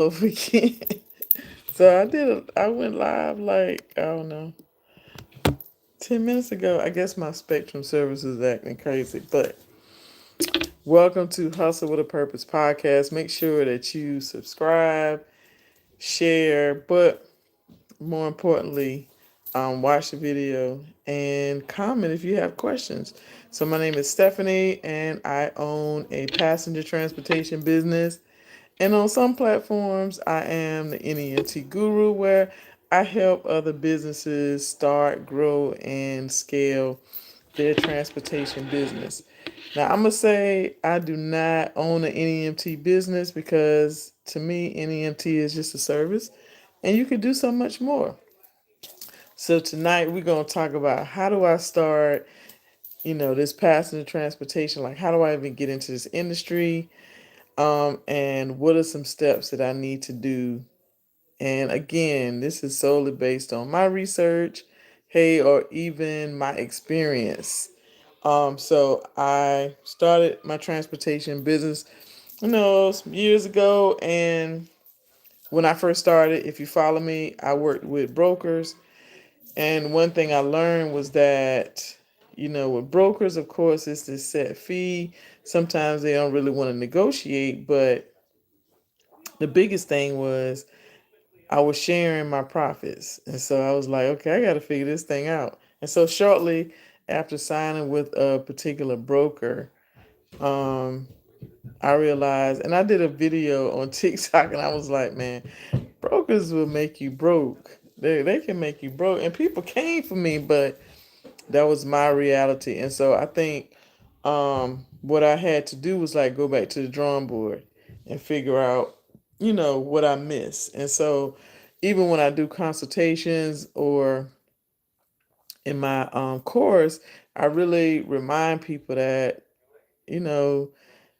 over again. So I went live like, I don't know, 10 minutes ago. I guess my Spectrum service is acting crazy. But welcome to Hustle with a Purpose podcast. Make sure that you subscribe, share, but more importantly, watch the video and comment if you have questions. So, my name is Stephanie, and I own a passenger transportation business. And on some platforms, I am the NEMT guru, where I help other businesses start, grow, and scale their transportation business. Now, I'm going to say I do not own an NEMT business because to me, NEMT is just a service and you can do so much more. So, tonight we're going to talk about how do I start, this passenger transportation? Like, how do I even get into this industry? And what are some steps that I need to do? And again, this is solely based on my research, hey, or even my experience. So I started my transportation business, some years ago. And when I first started, if you follow me, I worked with brokers. And one thing I learned was that, with brokers, of course, it's this set fee. Sometimes they don't really want to negotiate, but the biggest thing was I was sharing my profits. And so I was like, okay, I got to figure this thing out. And so shortly after signing with a particular broker, um, I realized, and I did a video on TikTok, and I was like, man, brokers will make you broke. They can make you broke. And people came for me, but that was my reality. And so I think what I had to do was like go back to the drawing board and figure out, what I missed. And so even when I do consultations or in my course, I really remind people that, you know,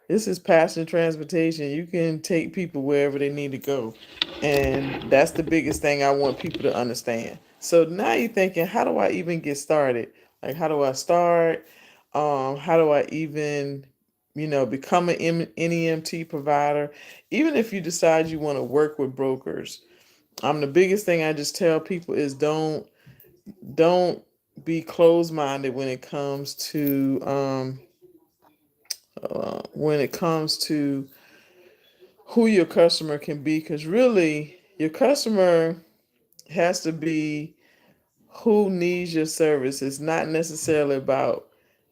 this is passenger transportation. You can take people wherever they need to go. And that's the biggest thing I want people to understand. So now you're thinking, how do I even get started? Like, how do I start? How do I even, become an NEMT provider? Even if you decide you want to work with brokers, the biggest thing I just tell people is don't be closed minded when it comes to who your customer can be, because really your customer has to be who needs your service. It's not necessarily about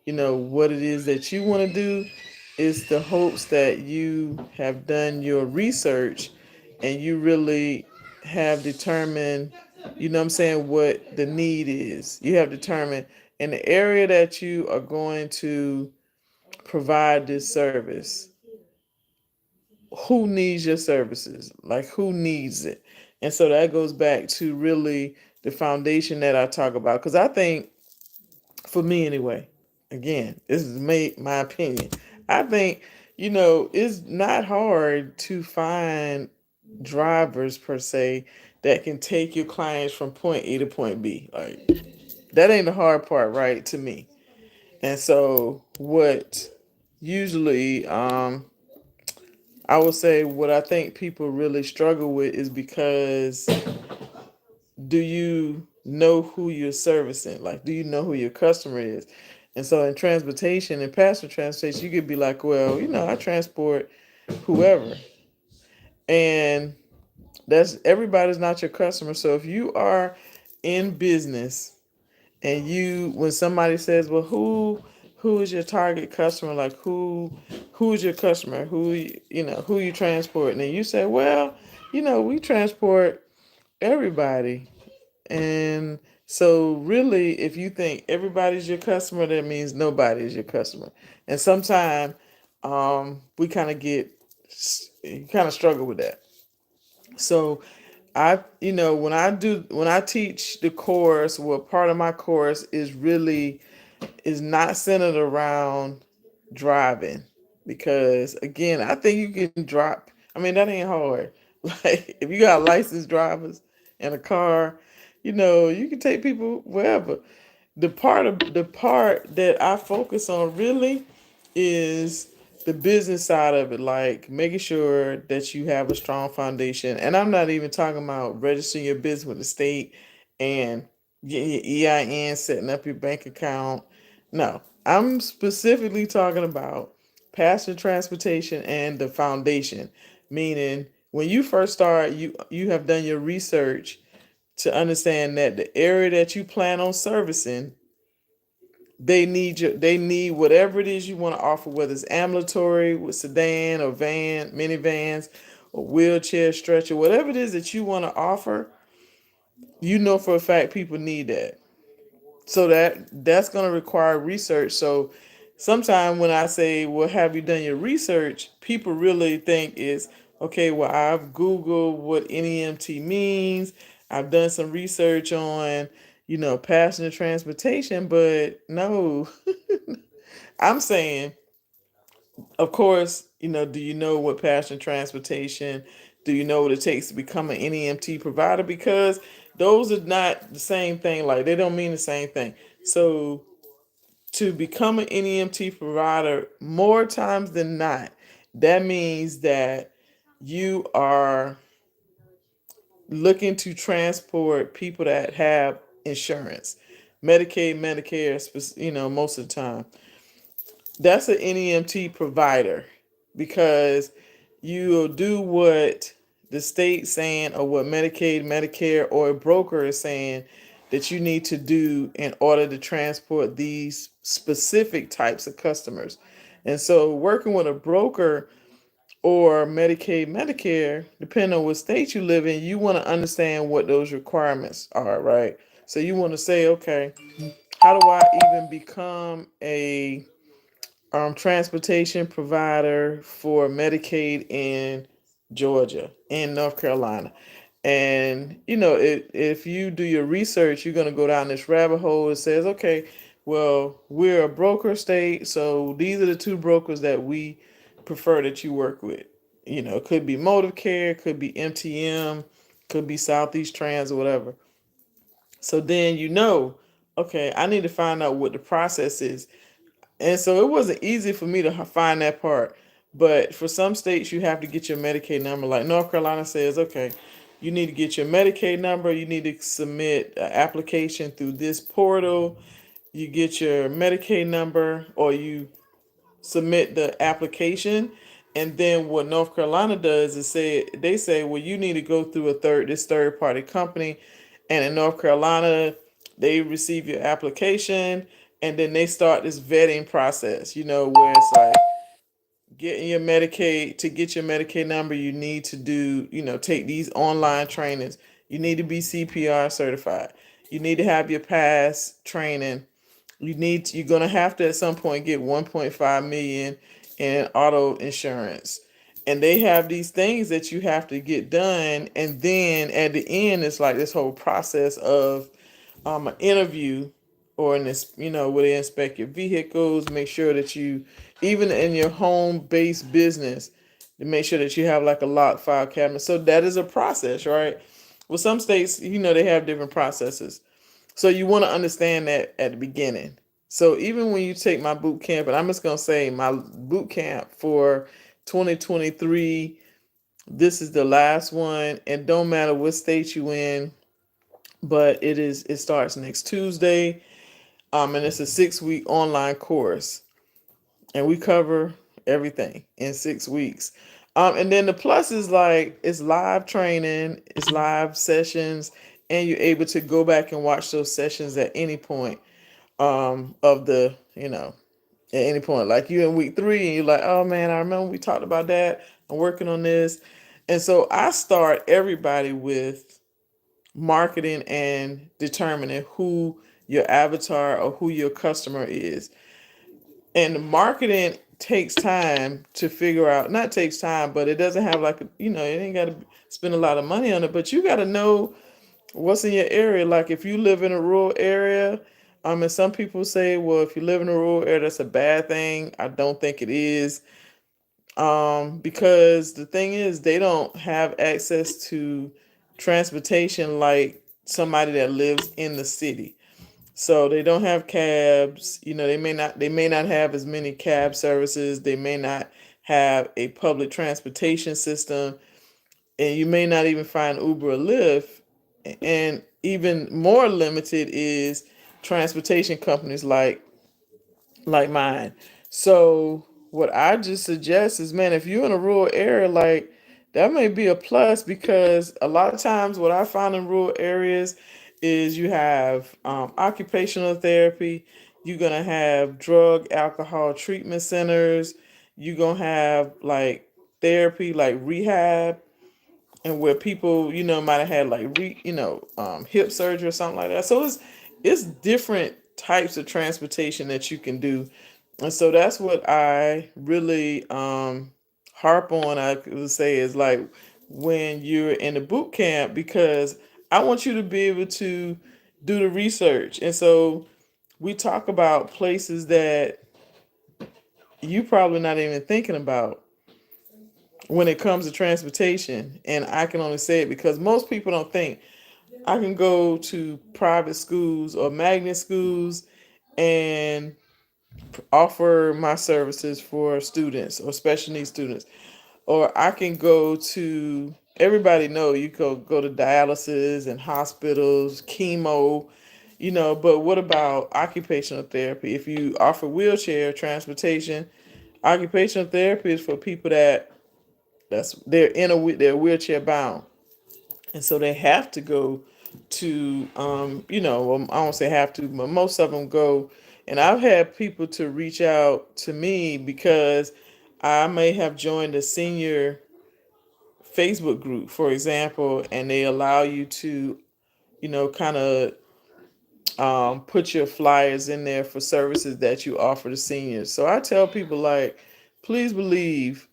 what it is that you want to do. It's the hopes that you have done your research and you really have determined, what I'm saying, what the need is. You have determined in the area that you are going to provide this service, who needs your services, like who needs it. And so that goes back to really the foundation that I talk about, because I think, for me anyway, again, this is my opinion, I think, it's not hard to find drivers per se that can take your clients from point A to point B. Like, that ain't the hard part, right, to me. And so what usually I would say what I think people really struggle with is because, do you know who you're servicing? Like, do you know who your customer is? And so in transportation and passenger transportation, you could be like, well, I transport whoever. And everybody's not your customer. So if you are in business and when somebody says, well, who is your target customer? Like, who's your customer? Who you transport? And then you say, well, we transport everybody. And so really, if you think everybody's your customer, that means nobody is your customer. And sometimes we kind of struggle with that. So when I teach the course, well, part of my course is not centered around driving, because again, I think you can drop. I mean, that ain't hard. Like, if you got licensed drivers and a car, you can take people wherever. The part that I focus on really is the business side of it, like making sure that you have a strong foundation. And I'm not even talking about registering your business with the state and getting your EIN, setting up your bank account. No, I'm specifically talking about passenger transportation and the foundation, meaning when you first start, you have done your research to understand that the area that you plan on servicing, they need whatever it is you want to offer, whether it's ambulatory with sedan or van, minivans, or wheelchair stretcher, whatever it is that you want to offer, you know for a fact people need that. So that's going to require research. So sometimes when I say, well, have you done your research, people really think is, okay, well, I've Googled what NEMT means. I've done some research on, passenger transportation, but no, I'm saying, of course, do you know what passenger transportation? Do you know what it takes to become an NEMT provider? Because those are not the same thing. Like they don't mean the same thing. So to become an NEMT provider, more times than not, that means that you are looking to transport people that have insurance, Medicaid, Medicare, most of the time that's an NEMT provider because you'll do what the state saying or what Medicaid, Medicare, or a broker is saying that you need to do in order to transport these specific types of customers. And so working with a broker or Medicaid, Medicare, depending on what state you live in, you want to understand what those requirements are, right? So you want to say, okay, how do I even become a transportation provider for Medicaid in Georgia, in North Carolina? And if you do your research, you're going to go down this rabbit hole. It says, okay, well, we're a broker state, so these are the two brokers that we prefer that you work with. It could be Motive Care, could be MTM, could be Southeast Trans or whatever. So then okay, I need to find out what the process is. And so it wasn't easy for me to find that part. But for some states, you have to get your Medicaid number. Like North Carolina says, okay, you need to get your Medicaid number. You need to submit an application through this portal. You get your Medicaid number or you submit the application. And then what North Carolina does is they say, well, you need to go through this third party company. And in North Carolina, they receive your application and then they start this vetting process, where it's like getting your Medicaid. To get your Medicaid number, you need to do, take these online trainings. You need to be CPR certified. You need to have your pass training. You're gonna have to at some point get 1.5 million in auto insurance. And they have these things that you have to get done. And then at the end, it's like this whole process of an interview or in this, where they inspect your vehicles, make sure that you, even in your home based business, to make sure that you have like a locked file cabinet. So that is a process, right? Well, some states, they have different processes. So you want to understand that at the beginning. So even when you take my boot camp, and I'm just gonna say my boot camp for 2023, this is the last one, and don't matter what state you in, but it starts next Tuesday, and it's a 6 week online course, and we cover everything in 6 weeks. And then the plus is like it's live training, it's live sessions, and you're able to go back and watch those sessions at any point of the, at any point. Like you in week 3 and you're like, oh man, I remember we talked about that. I'm working on this. And so I start everybody with marketing and determining who your avatar or who your customer is. And the marketing takes time to figure out, not takes time, but it doesn't have like, it ain't got to spend a lot of money on it, but you got to know what's in your area. Like if you live in a rural area, and some people say, well, if you live in a rural area, that's a bad thing. I don't think it is. Because the thing is, they don't have access to transportation like somebody that lives in the city. So they don't have cabs. They may not have as many cab services. They may not have a public transportation system, and you may not even find Uber or Lyft. And even more limited is transportation companies like mine. So what I just suggest is, man, if you're in a rural area, like that may be a plus, because a lot of times what I find in rural areas is you have occupational therapy, you're gonna have drug, alcohol treatment centers, you're gonna have like therapy, like rehab, and where people might have had like hip surgery or something like that. So it's different types of transportation that you can do, and so that's what I really harp on. I would say is like when you're in the boot camp, because I want you to be able to do the research, and so we talk about places that you probably not even thinking about when it comes to transportation. And I can only say it because most people don't think I can go to private schools or magnet schools and offer my services for students or special needs students. Or I can go to, everybody know you go to dialysis and hospitals, chemo, but what about occupational therapy? If you offer wheelchair transportation, occupational therapy is for people they're wheelchair bound, and so they have to go to I don't say have to, but most of them go. And I've had people to reach out to me because I may have joined a senior Facebook group, for example, and they allow you to kind of put your flyers in there for services that you offer to seniors. So I tell people, like, please believe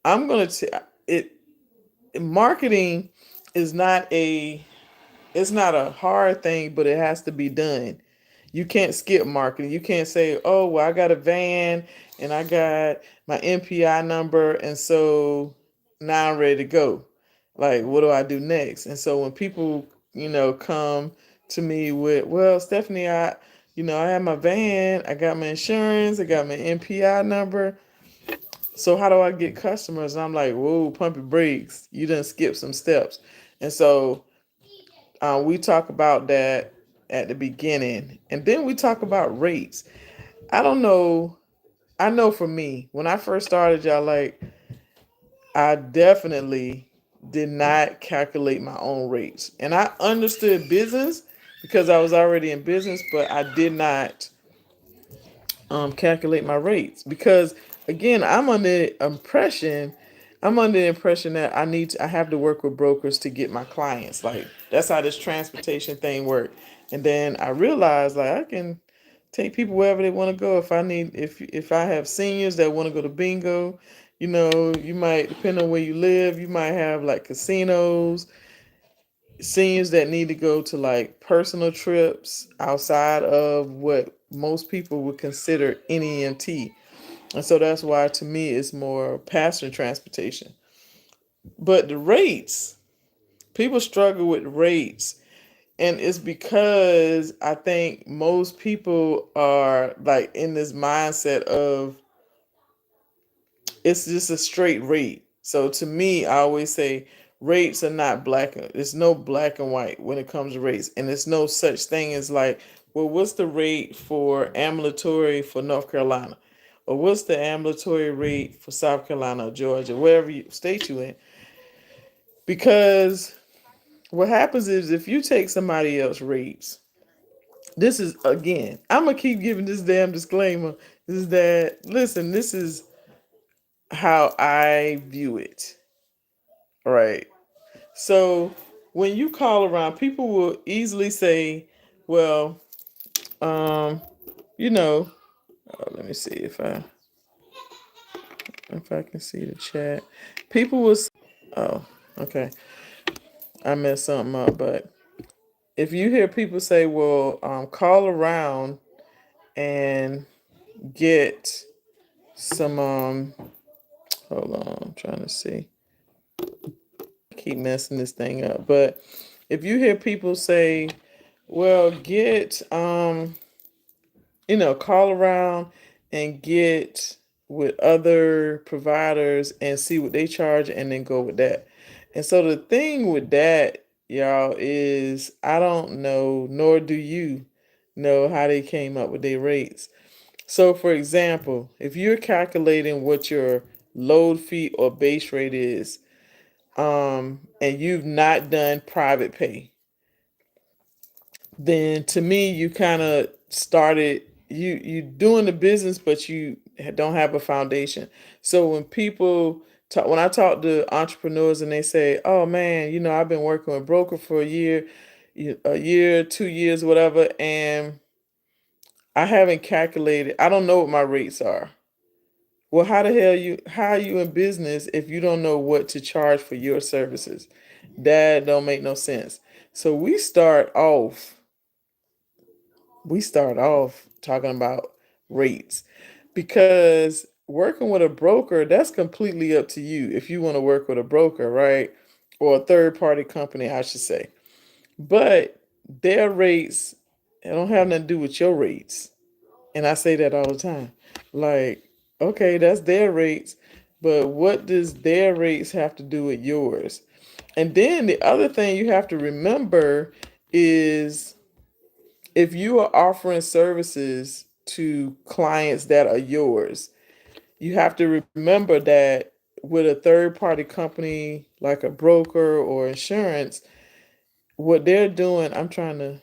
I'm going to it marketing is not a it's not a hard thing, but it has to be done. You can't skip marketing. You can't say, "Oh, well, I got a van and I got my MPI number, and so now I'm ready to go. Like, what do I do next?" And so when people, come to me with, "Well, Stephanie, I have my van, I got my insurance, I got my MPI number. So how do I get customers?" And I'm like, "Whoa, pump your brakes. You done skip some steps." And so we talk about that at the beginning, and then we talk about rates. I don't know. I know for me, when I first started, y'all, like, I definitely did not calculate my own rates, and I understood business because I was already in business, but I did not calculate my rates because, again, I'm under the impression that I have to work with brokers to get my clients. Like, that's how this transportation thing works. And then I realized, like, I can take people wherever they want to go. If I have seniors that want to go to bingo, you might, depend on where you live, you might have like casinos, seniors that need to go to like personal trips outside of what most people would consider NEMT. And so that's why, to me, it's more passenger transportation. But the rates, people struggle with rates. And it's because I think most people are like in this mindset of it's just a straight rate. So to me, I always say rates are not there's no black and white when it comes to rates. And there's no such thing as like, well, what's the rate for ambulatory for North Carolina? Or what's the ambulatory rate for South Carolina or Georgia, wherever state you in? Because what happens is if you take somebody else's rates, this is, again, I'm gonna keep giving this damn disclaimer, is that, listen, this is how I view it. Right. So when you call around, people will easily say, well, um, you know, let me see if I can see the chat. People will say, oh, okay, I messed something up, but if you hear people say, well, call around and get some, hold on, I'm trying to see. I keep messing this thing up, but if you hear people say, Well, call around and get with other providers and see what they charge and then go with that. And so the thing with that, y'all, is I don't know, nor do you know how they came up with their rates. So for example, if you're calculating what your load fee or base rate is, and you've not done private pay, then to me you kind of started you doing the business, but you don't have a foundation. So when people talk, when I talk to entrepreneurs and they say, oh man, I've been working with broker for a year 2 years, whatever, and I haven't calculated, I don't know what my rates are. Well, how are you in business if you don't know what to charge for your services? That don't make no sense. So we start off talking about rates, because working with a broker, that's completely up to you if you want to work with a broker, right? Or a third party company, I should say. But their rates, it don't have nothing to do with your rates. And I say that all the time. Like, okay, that's their rates, but what does their rates have to do with yours? And then the other thing you have to remember is, if you are offering services to clients that are yours, you have to remember that with a third party company like a broker or insurance, what they're doing, I'm trying to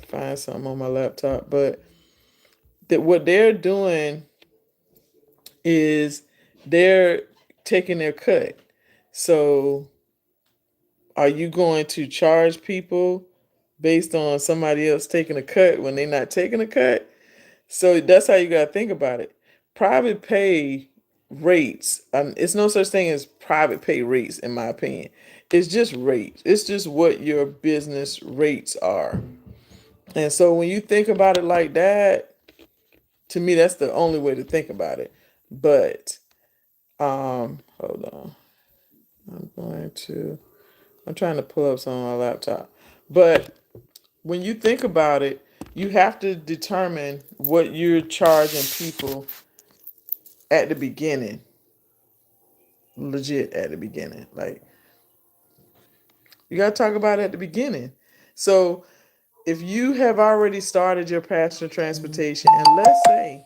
find something on my laptop, but that what they're doing is they're taking their cut. So are you going to charge people based on somebody else taking a cut when they're not taking a cut? So that's how you got to think about it. Private pay rates, it's no such thing as private pay rates, in my opinion. It's just rates, it's just what your business rates are. And so when you think about it like that, to me, that's the only way to think about it. But hold on. I'm going to, I'm trying to pull up some on my laptop. But when you think about it, you have to determine what you're charging people at the beginning, legit at the beginning. Like, you got to talk about it at the beginning. So if you have already started your passenger transportation, and let's say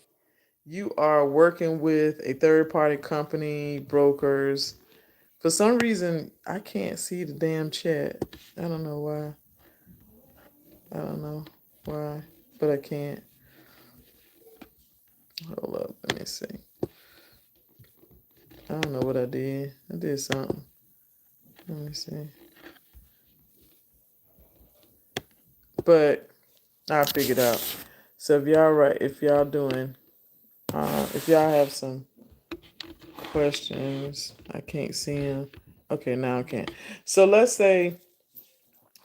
you are working with a third party company, brokers, for some reason I can't see the damn chat. I don't know why. I don't know why, but I can't. Hold up, let me see. I don't know what I did. I did something. Let me see. But I figured out. So if y'all doing, if y'all have some questions, I can't see them. Okay, now I can. So let's say,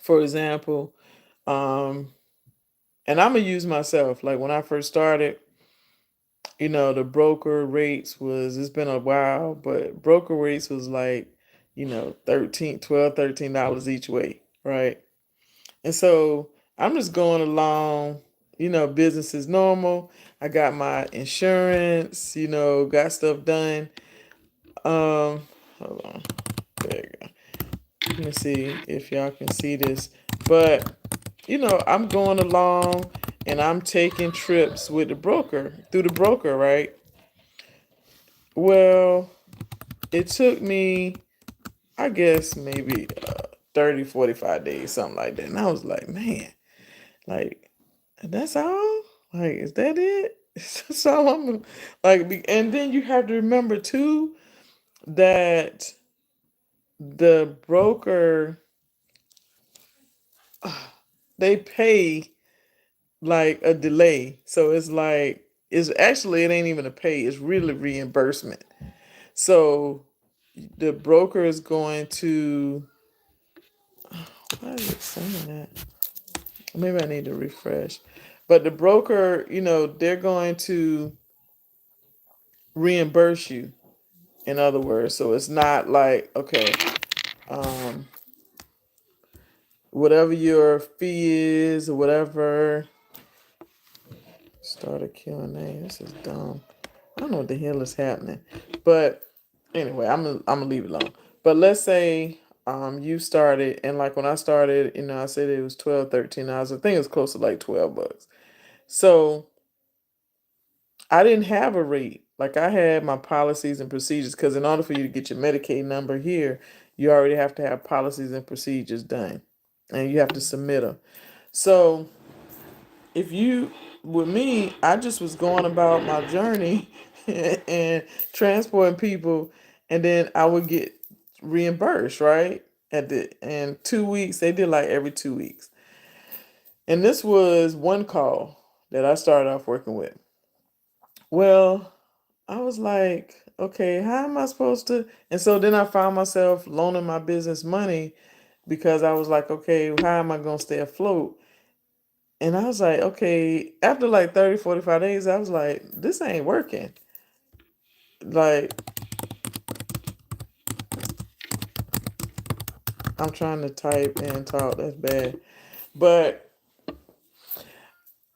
for example, um, and I'm gonna use myself. Like when I first started, the broker rates was, it's been a while, but broker rates was like, 13 $12 $13 each way, right? And so I'm just going along, business is normal. I got my insurance, got stuff done. Hold on. There you go. Let me see if y'all can see this. But, I'm going along and I'm taking trips with the broker, through the broker, right? Well, it took me, I guess, maybe 30, 45 days, something like that. And I was like, man, like, that's all? Like, is that it? That's all I'm like, and then you have to remember too that the broker, they pay like a delay. So it's like, it's actually, it ain't even a pay, it's really reimbursement. So the broker is going to, why is it saying that? Maybe I need to refresh. But the broker, they're going to reimburse you, in other words. So it's not like, okay, um, whatever your fee is or whatever. Start a Q&A. This is dumb. I don't know what the hell is happening. But anyway, I'm gonna leave it alone. But let's say you started, and like when I started, I said it was 12, $13. I think it was close to like $12. So I didn't have a rate. Like I had my policies and procedures because in order for you to get your Medicaid number here, you already have to have policies and procedures done, and you have to submit them. So if you with me, I just was going about my journey and transporting people, and then I would get reimbursed, right? At the in 2 weeks, they did like every 2 weeks. And this was one call that I started off working with. Well, I was like, okay, how am I supposed to? And so then I found myself loaning my business money because I was like, okay, how am I going to stay afloat? And I was like, okay, after like 30, 45 days, I was like, this ain't working. Like, I'm trying to type and talk, that's bad. But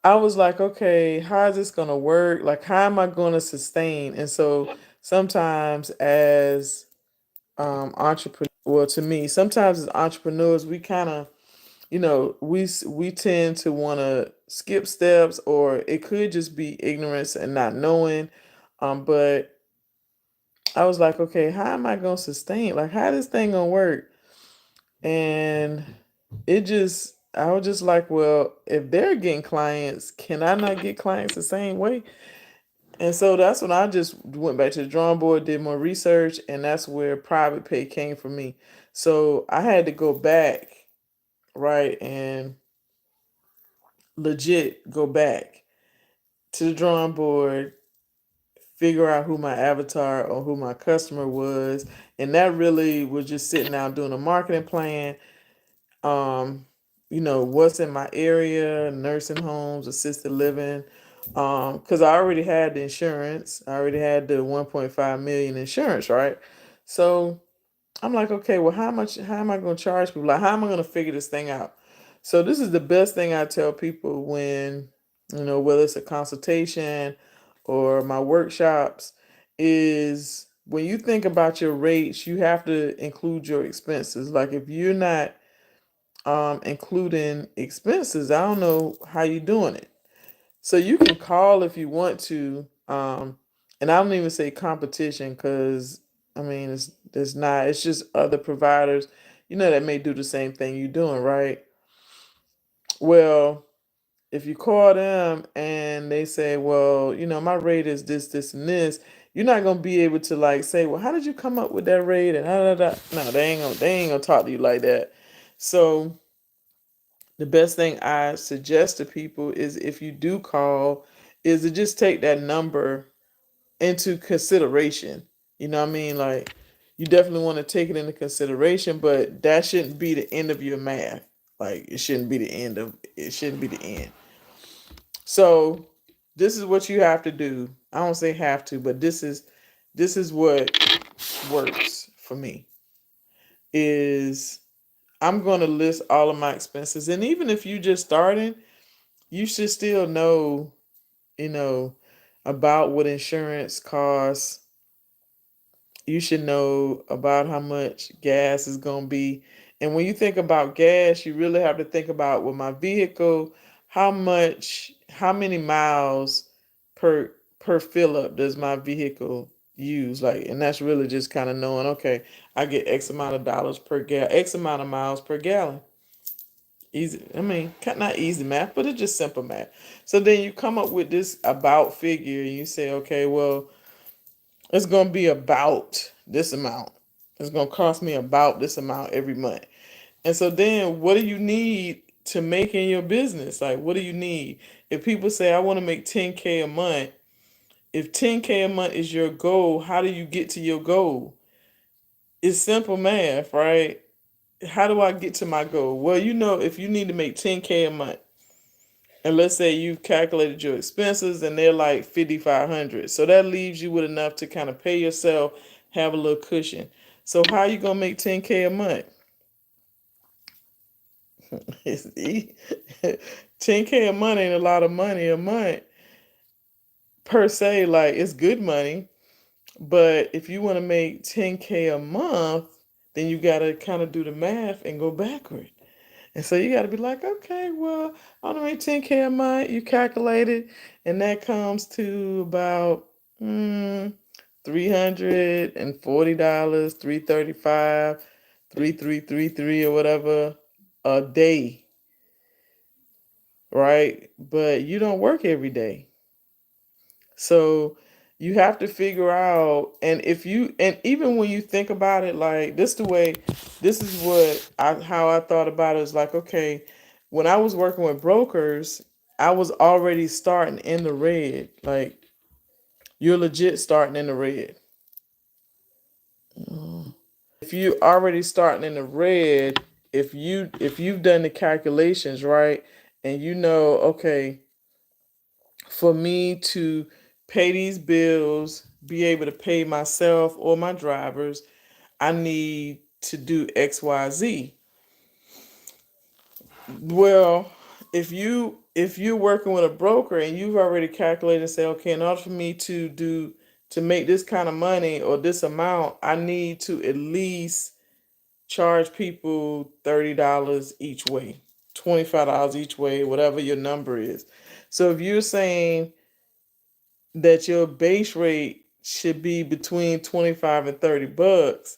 I was like, okay, how is this going to work? Like, how am I going to sustain? And so sometimes as entrepreneur, well, to me, sometimes as entrepreneurs, we kind of, we tend to want to skip steps, or it could just be ignorance and not knowing. But I was like, okay, how am I gonna sustain? Like, how this thing gonna work? And I was just like, well, if they're getting clients, can I not get clients the same way? And so that's when I just went back to the drawing board, did more research, and that's where private pay came for me. So I had to go back, right, and legit go back to the drawing board, figure out who my avatar or who my customer was. And that really was just sitting down doing a marketing plan. Um, what's in my area, nursing homes, assisted living. Because I already had the insurance. I already had the 1.5 million insurance, right? So I'm like, okay, well, how am I going to charge people? Like, how am I going to figure this thing out? So this is the best thing I tell people when, whether it's a consultation or my workshops, is when you think about your rates, you have to include your expenses. Like if you're not including expenses, I don't know how you're doing it. So you can call if you want to, and I don't even say competition because I mean it's not. It's just other providers, that may do the same thing you're doing, right? Well, if you call them and they say, well, my rate is this, this, and this, you're not gonna be able to like say, well, how did you come up with that rate? And da, da, da. No, they ain't gonna talk to you like that. So the best thing I suggest to people is if you do call, is to just take that number into consideration. You know what I mean? Like you definitely want to take it into consideration, but that shouldn't be the end of your math. Like it shouldn't be the end. So this is what you have to do. I don't say have to, but this is what works for me. Is I'm going to list all of my expenses, and even if you just starting, you should still know, you know, about what insurance costs. You should know about how much gas is going to be. And when you think about gas, you really have to think about with my vehicle, how many miles per fill up does my vehicle use? Like, and that's really just kind of knowing, okay, I get X amount of dollars per gallon, X amount of miles per gallon. Easy. I mean, not easy math, but it's just simple math. So then you come up with this about figure and you say, okay, well, it's going to be about this amount. It's going to cost me about this amount every month. And so then what do you need to make in your business? Like, what do you need? If people say, I want to make 10K a month, if 10K a month is your goal, how do you get to your goal? It's simple math, right? How do I get to my goal? Well, if you need to make 10K a month, and let's say you've calculated your expenses and they're like 5,500, so that leaves you with enough to kind of pay yourself, have a little cushion. So how are you gonna make 10K a month? It's 10K a month ain't a lot of money a month per se. Like, it's good money, but if you want to make 10K a month, then you got to kind of do the math and go backward. And so you got to be like, okay, well, I want to make 10K a month. You calculate it, and that comes to about $340, 335, 3333 or whatever a day, right? But you don't work every day. So you have to figure out, and if you, and even when you think about it, like this is what how I thought about it, is like, okay, when I was working with brokers, I was already starting in the red. Like, you're legit starting in the red. If you already starting in the red, if you've done the calculations right, and you know, okay, for me to pay these bills, be able to pay myself or my drivers, I need to do XYZ. Well, if you're working with a broker and you've already calculated and say, okay, in order for me to make this kind of money or this amount, I need to at least charge people $30 each way, $25 each way, whatever your number is. So if you're saying that your base rate should be between 25 and $30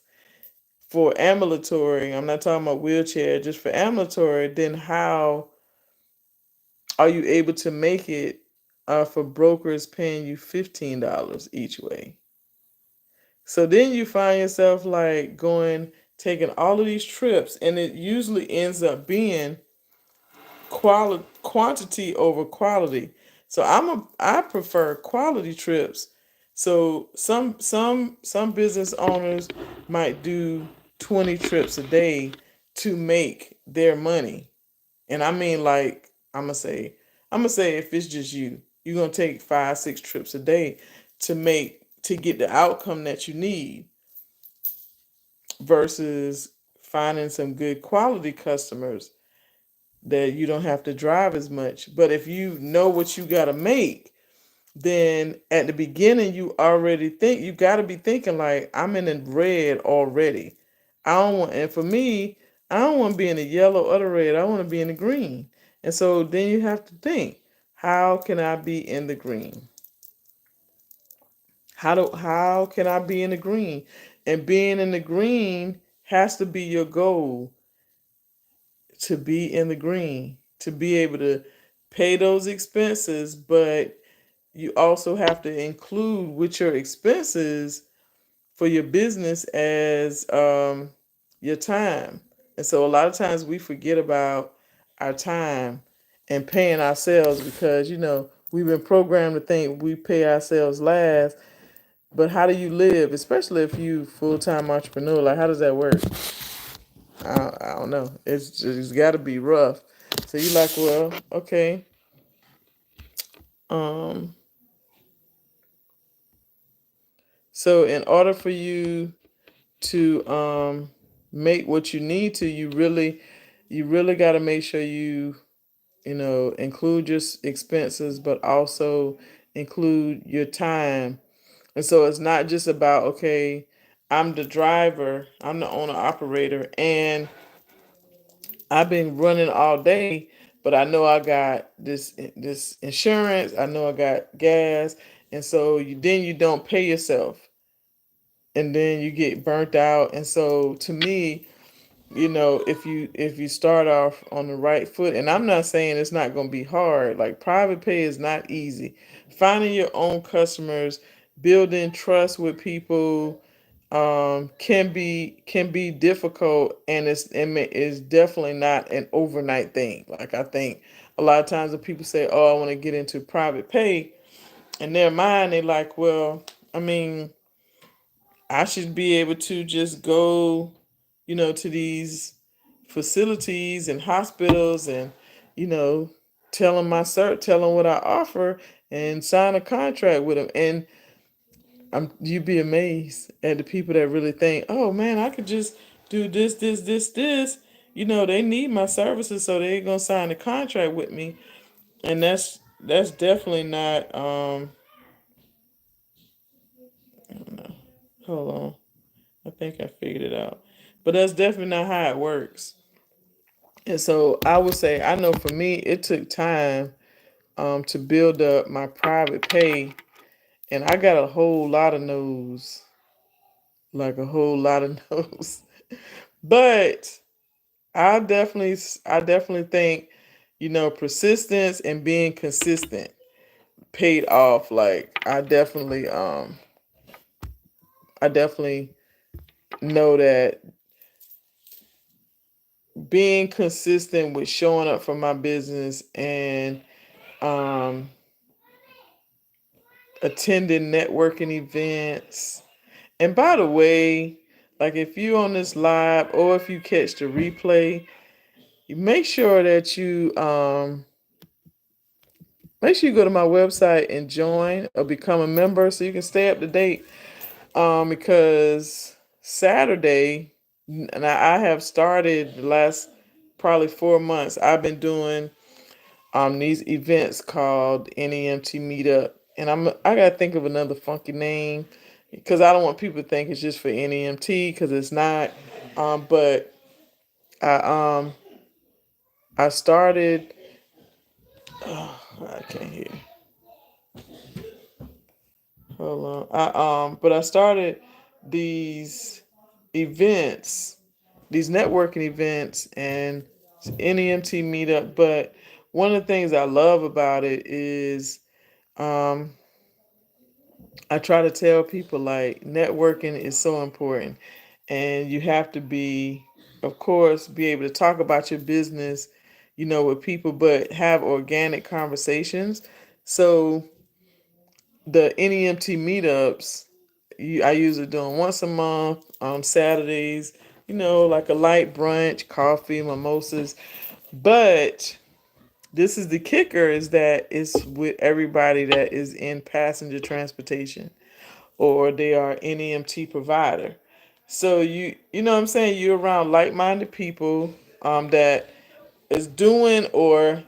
for ambulatory, I'm not talking about wheelchair, just for ambulatory, then how are you able to make it for brokers paying you $15 each way? So then you find yourself like taking all of these trips, and it usually ends up being quantity over quality. So I prefer quality trips. So some business owners might do 20 trips a day to make their money. And I mean, like, I'm gonna say if it's just you're gonna take 5, 6 trips a day to get the outcome that you need, versus finding some good quality customers that you don't have to drive as much. But if you know what you got to make, then at the beginning you already think you got to be thinking like, I'm in the red already. I don't want, and for me, I don't want to be in the yellow or the red. I want to be in the green. And so then you have to think, how can I be in the green? How can I be in the green? And being in the green has to be your goal, to be in the green, to be able to pay those expenses, but you also have to include with your expenses for your business as your time. And so a lot of times we forget about our time and paying ourselves, because we've been programmed to think we pay ourselves last. But how do you live, especially if you full-time entrepreneur? Like, how does that work? I don't know. It's got to be rough. So you like, well, okay. Um. So in order for you to make what you need to, you really got to make sure you include your expenses, but also include your time. And so it's not just about, okay, I'm the driver, I'm the owner operator, and I've been running all day, but I know I got this insurance. I know I got gas, and so then you don't pay yourself, and then you get burnt out. And so to me, if you start off on the right foot, and I'm not saying it's not going to be hard. Like, private pay is not easy. Finding your own customers, building trust with people, can be difficult, and it's definitely not an overnight thing. Like, I think a lot of times when people say, "Oh, I want to get into private pay," in their mind they like, well, I mean, I should be able to just go, to these facilities and hospitals, and you know, tell them what I offer, and sign a contract with them. And you'd be amazed at the people that really think, oh man, I could just do this, this, this, this, they need my services, so they're gonna sign a contract with me, and that's definitely not. I don't know. Hold on, I think I figured it out, but that's definitely not how it works. And so I would say, I know for me, it took time to build up my private pay, and I got a whole lot of no's, like a whole lot of no's. But I definitely think, persistence and being consistent paid off. Like I definitely know that being consistent with showing up for my business and um attending networking events. And by the way, like if you on this live or if you catch the replay, you make sure you go to my website and join or become a member so you can stay up to date. Because Saturday, and I have started the last probably 4 months. I've been doing these events called NEMT Meetup, and I gotta think of another funky name because I don't want people to think it's just for NEMT because it's not. But I um I started. I can't hear. Hold on. But I started these events, these networking events, and NEMT meetup. But one of the things I love about it is um, I try to tell people like networking is so important, and you have to be, of course, be able to talk about your business, with people, but have organic conversations. So the NEMT meetups, I usually do them once a month on Saturdays, like a light brunch, coffee, mimosas. But this is the kicker is that it's with everybody that is in passenger transportation or they are NEMT provider. So you know what I'm saying? You're around like-minded people that is doing or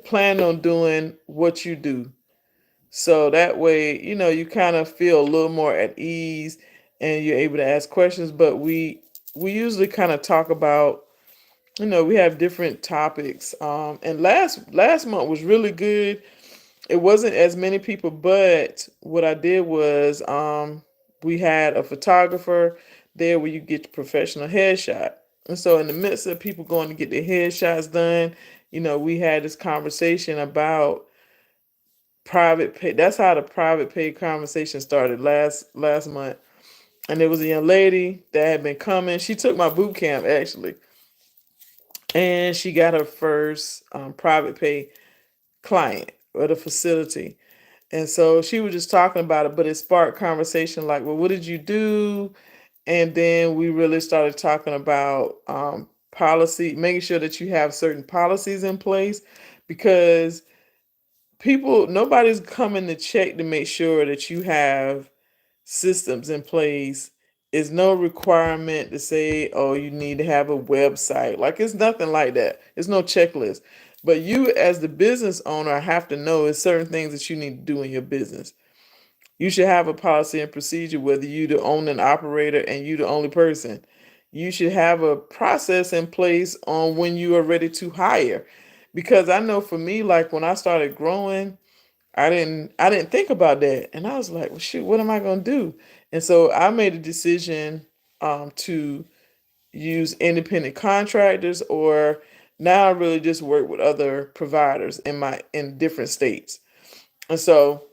plan on doing what you do. So that way, you kind of feel a little more at ease and you're able to ask questions. But we usually kind of talk about, we have different topics. And last month was really good. It wasn't as many people, but what I did was we had a photographer there where you get the professional headshot. And so in the midst of people going to get their headshots done, we had this conversation about private pay. That's how the private pay conversation started last month. And there was a young lady that had been coming. She took my boot camp actually, and she got her first private pay client at a facility. And so she was just talking about it, but it sparked conversation like, well, what did you do? And then we really started talking about policy, making sure that you have certain policies in place because nobody's coming to check to make sure that you have systems in place. Is no requirement to say, oh, you need to have a website. Like it's nothing like that. It's no checklist. But you as the business owner have to know is certain things that you need to do in your business. You should have a policy and procedure, whether you the owner and operator and you the only person. You should have a process in place on when you are ready to hire. Because I know for me, like when I started growing, I didn't think about that. And I was like, well shoot, what am I gonna do? And so I made a decision to use independent contractors or now I really just work with other providers in different states. And so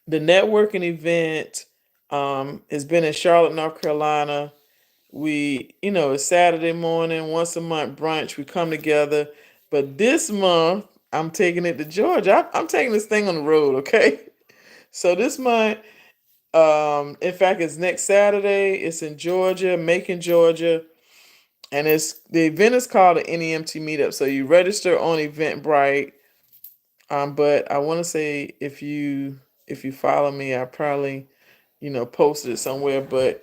the networking event has been in Charlotte, North Carolina. It's Saturday morning, once a month brunch. We come together. But this month, I'm taking it to Georgia. I'm taking this thing on the road, okay? So this month, in fact, it's next Saturday. It's in Georgia, Macon, Georgia. And the event is called the NEMT Meetup. So you register on Eventbrite. But I want to say if you follow me, I probably posted it somewhere. But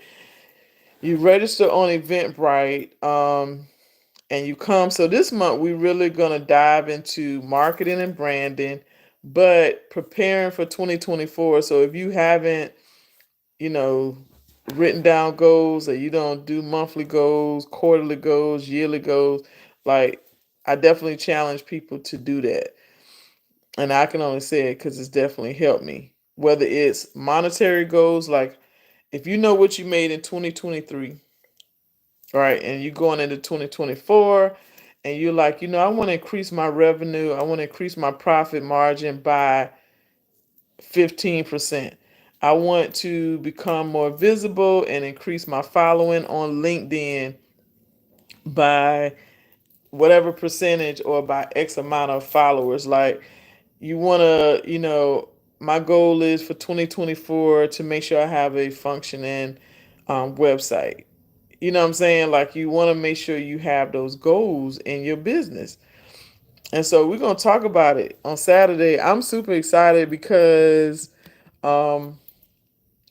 you register on Eventbrite, and you come. So this month we're really gonna dive into marketing and branding, but preparing for 2024. So if you haven't, you know, written down goals, or you don't do monthly goals, quarterly goals, yearly goals, like, I definitely challenge people to do that. And I can only say it because it's definitely helped me. Whether it's monetary goals, like if you know what you made in 2023, right, and you're going into 2024, and you're like, I want to increase my revenue, I want to increase my profit margin by 15%. I want to become more visible and increase my following on LinkedIn by whatever percentage, or by X amount of followers. Like, you want to, my goal is for 2024 to make sure I have a functioning website. You know what I'm saying? Like, you want to make sure you have those goals in your business. And so we're going to talk about it on Saturday. I'm super excited because um,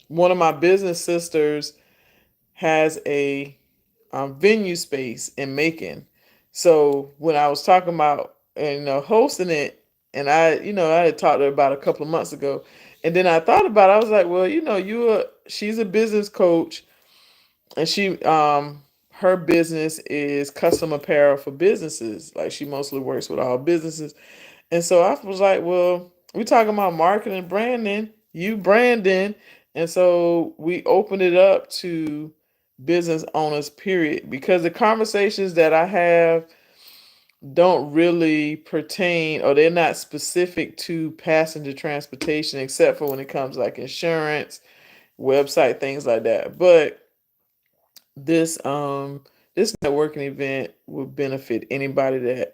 one of my business sisters has a venue space in Macon. So when I was talking about hosting it, and I had talked to her about a couple of months ago, and then I thought about it. I was like, well, she's a business coach, and her business is custom apparel for businesses. Like, she mostly works with all businesses. And so I was like, well, we talking about marketing and branding, you branding. And so we opened it up to business owners, period. Because the conversations that I have don't really pertain, or they're not specific to passenger transportation, except for when it comes like insurance, website, things like that. But this networking event will benefit anybody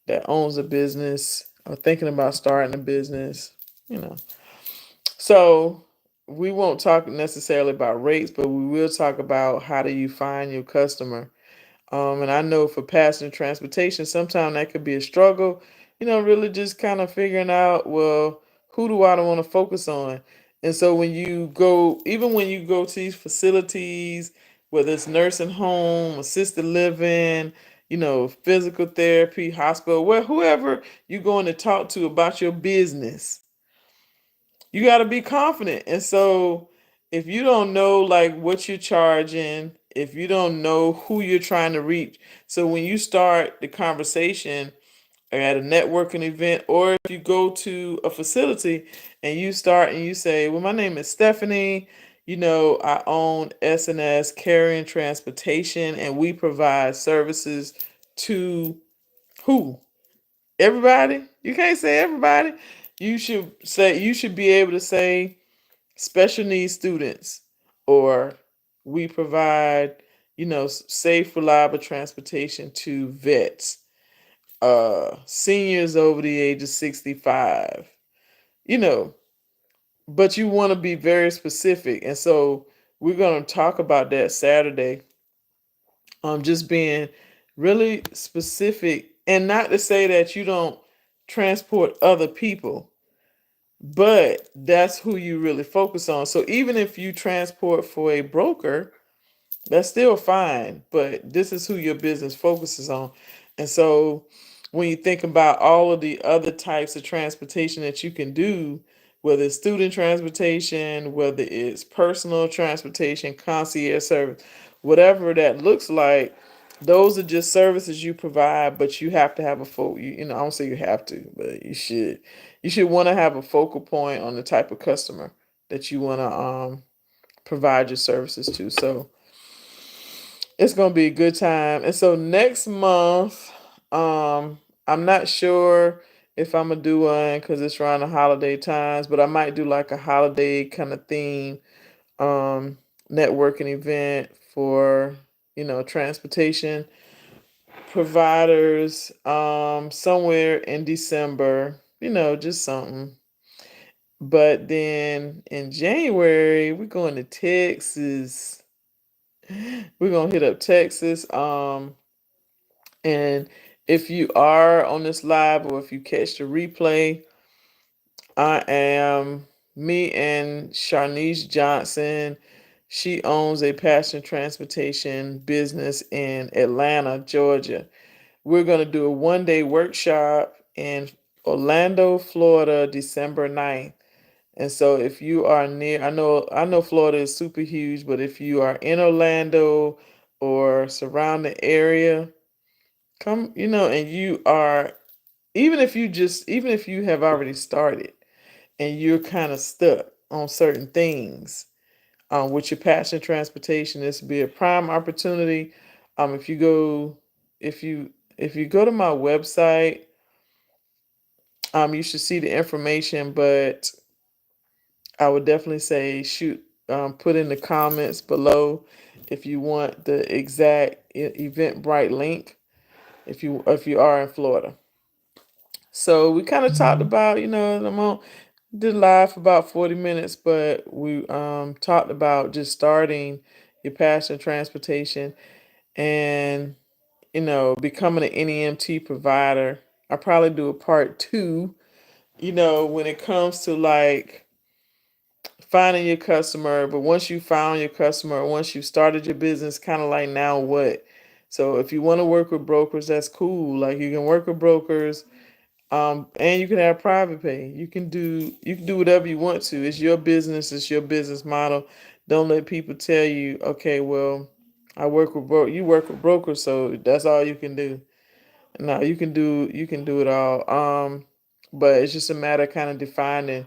that owns a business or thinking about starting a business, you know. So we won't talk necessarily about rates, but we will talk about how do you find your customer. And I know for passenger transportation, sometimes that could be a struggle, really just kind of figuring out, well, who do I want to focus on? And so even when you go to these facilities, whether it's nursing home, assisted living, physical therapy, hospital, whoever you're going to talk to about your business, you got to be confident. And so if you don't know like what you're charging, if you don't know who you're trying to reach, so when you start the conversation at a networking event, or if you go to a facility and you start and you say, well, my name is Stephanie, I own S&S Carrying Transportation, and we provide services to who? Everybody? You can't say everybody. You should be able to say special needs students, or we provide, safe, reliable transportation to vets, seniors over the age of 65, you know, but you want to be very specific. And so we're going to talk about that Saturday. Just being really specific, and not to say that you don't transport other people, but that's who you really focus on. So even if you transport for a broker, that's still fine, but this is who your business focuses on. And so when you think about all of the other types of transportation that you can do, whether it's student transportation, whether it's personal transportation, concierge service, whatever that looks like, those are just services you provide, but you have to have a I don't say you have to, but you should want to have a focal point on the type of customer that you want to provide your services to. So it's gonna be a good time. And so next month, I'm not sure if I'm gonna do one because it's around the holiday times, but I might do like a holiday kind of theme um networking event for transportation providers somewhere in December, just something. But then in January, we're going to Texas. We're gonna hit up Texas. And if you are on this live, or if you catch the replay, I am me and Sharnice Johnson. She owns a passenger transportation business in Atlanta, Georgia. we're going to do a 1-day workshop in Orlando, Florida, December 9th. And so if you are near, I know Florida is super huge, but if you are in Orlando or surrounding area, come, and you are, even if you have already started and you're kind of stuck on certain things, with your passion transportation, this would be a prime opportunity. If you go, if you go to my website, you should see the information, but I would definitely say put in the comments below if you want the exact Eventbrite link if you are in Florida. So we kind of talked about, did live for about 40 minutes, but we talked about just starting your passion transportation and becoming an NEMT provider. I probably do a part two, when it comes to like finding your customer. But once you found your customer, once you started your business, kind of like now what? So if you want to work with brokers, that's cool. Like you can work with brokers, and you can have private pay. You can do whatever you want to. It's your business. It's your business model. Don't let people tell you, okay, well, you work with brokers, so that's all you can do. No, you can do it all. But it's just a matter of kind of defining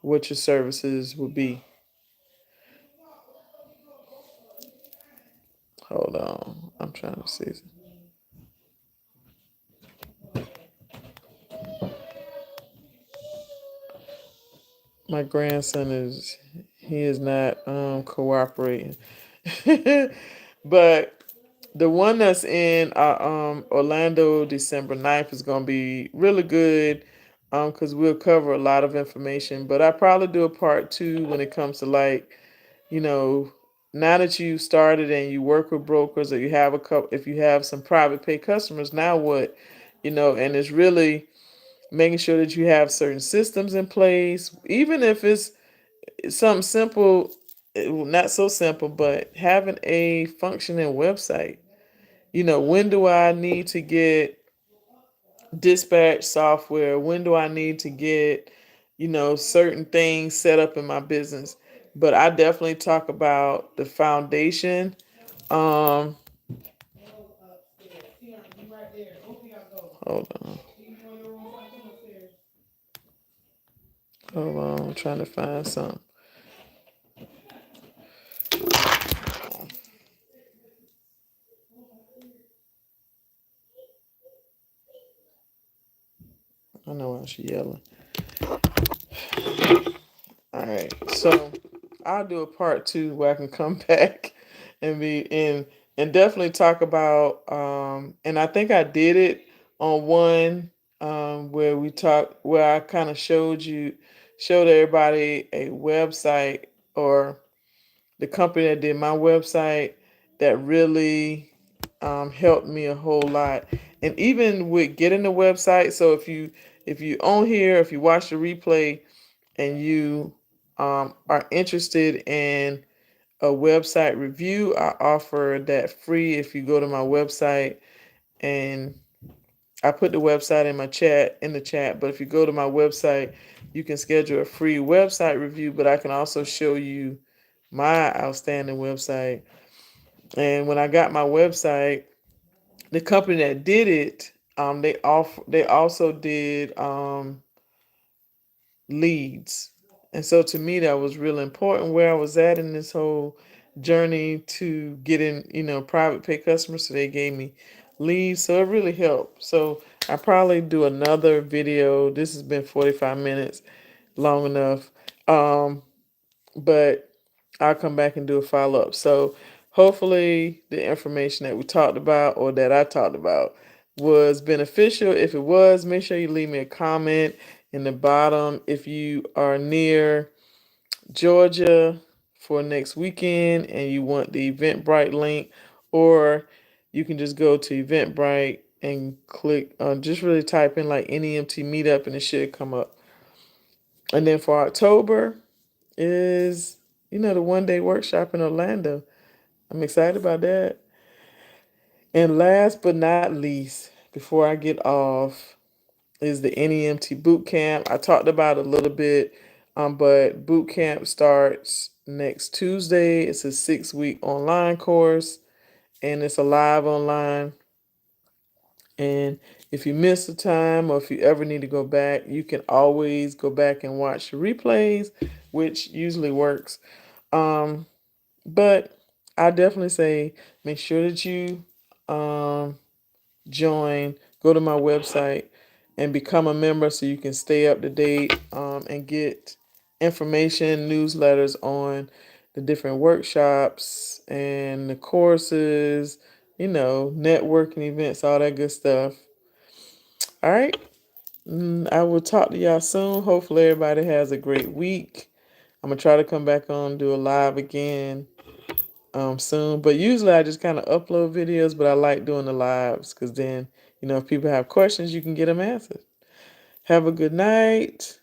what your services would be. Hold on. I'm trying to see. My grandson he is not cooperating. But the one that's in Orlando December 9th is gonna be really good, because we'll cover a lot of information. But I probably do a part two when it comes to like, you know, now that you started and you work with brokers, or you have a couple, if you have some private pay customers, now what? And it's really making sure that you have certain systems in place, even if it's something simple, not so simple, but having a functioning website. When do I need to get dispatch software? When do I need to get, certain things set up in my business? But I definitely talk about the foundation. Um, hold on, hold on, I'm trying to find something. I know why she's yelling. All right, so I'll do a part two where I can come back and be in and definitely talk about. And I think I did it on one, where I kind of showed everybody a website, or the company that did my website, that really helped me a whole lot. And even with getting the website, so if you on here, if you watch the replay and you are interested in a website review, I offer that free if you go to my website. And I put the website in the chat, but if you go to my website, you can schedule a free website review, but I can also show you my outstanding website. And when I got my website, the company that did it, they also did leads. And so to me, that was really important where I was at in this whole journey to getting, private pay customers. So they gave me leads. So it really helped. So I probably do another video. This has been 45 minutes, long enough. But I'll come back and do a follow up. So hopefully the information that we talked about, or that I talked about, was beneficial. If it was, make sure you leave me a comment in the bottom. If you are near Georgia for next weekend and you want the Eventbrite link, or you can just go to Eventbrite and click just really type in like NEMT meetup and it should come up. And then for October is, the 1-day workshop in Orlando. I'm excited about that. And last but not least, before I get off is the NEMT boot camp. I talked about it a little bit, but boot camp starts next Tuesday. It's a 6-week online course, and it's a live online. And if you miss the time or if you ever need to go back, you can always go back and watch the replays, which usually works. But I definitely say make sure that you join, go to my website and become a member so you can stay up to date and get information, newsletters on the different workshops and the courses, networking events, all that good stuff. All right. I will talk to y'all soon. Hopefully, everybody has a great week. I'm going to try to come back on and do a live again soon. But usually I just kind of upload videos, but I like doing the lives because then, if people have questions, you can get them answered. Have a good night.